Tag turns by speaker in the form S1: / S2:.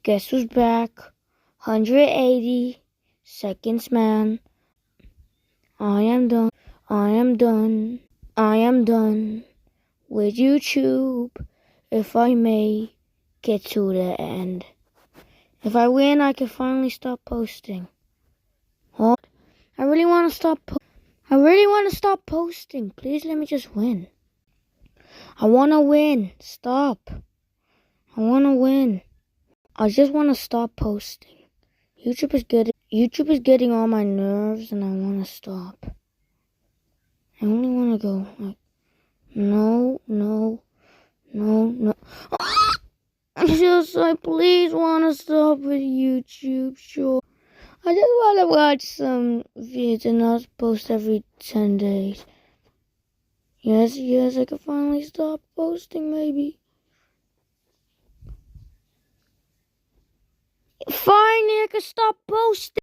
S1: Guess who's back? 180 seconds, man. I am done. I am done. I am done with YouTube. If I may get to the end. If I win, I can finally stop posting. Oh, I really want to stop. I really want to stop posting. Please let me just win. I want to win. Stop. I want to win. I just want to stop posting. YouTube is getting on my nerves, and I want to stop. I only want to go like, no. I please want to stop with YouTube, sure. I just want to watch some vids and not post every 10 days. Yes, I can finally stop posting, maybe. Finally, I can stop posting.